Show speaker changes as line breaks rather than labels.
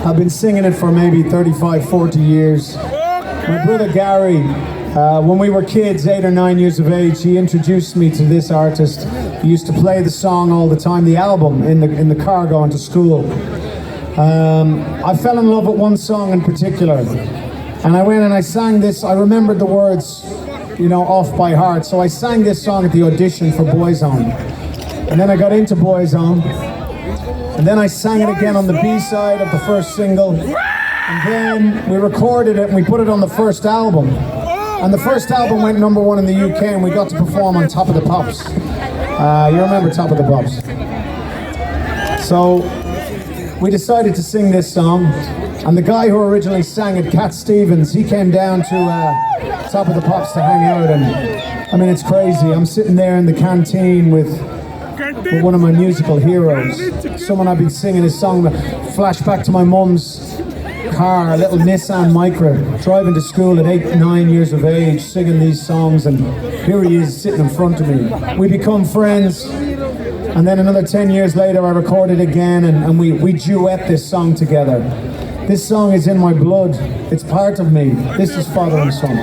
I've been singing it for maybe 35, 40 years. My brother Gary, when we were kids, 8 or 9 years of age, he introduced me to this artist. He used to play the song all the time, the album, in the car going to school. I fell in love with one song in particular, and I went and I sang this. I remembered the words, you know, off by heart. So I sang this song at the audition for Boyzone, and then I got into Boyzone, and then I sang it again on the B-side of the first single, and then we recorded it and we put it on the first album. And the first album went #1 in the UK, and we got to perform on Top of the Pops. You remember Top of the Pops? So we decided to sing this song, and the guy who originally sang it, Cat Stevens, he came down to Top of the Pops to hang out, and I mean, it's crazy. I'm sitting there in the canteen with one of my musical heroes, someone I've been singing his song, flashback to my mum's car, a little Nissan Micra, driving to school at 8, 9 years of age, singing these songs, and here he is sitting in front of me. We become friends, and then another 10 years later I recorded again, and we duet this song together. This song is in my blood, it's part of me. This is Father and Son.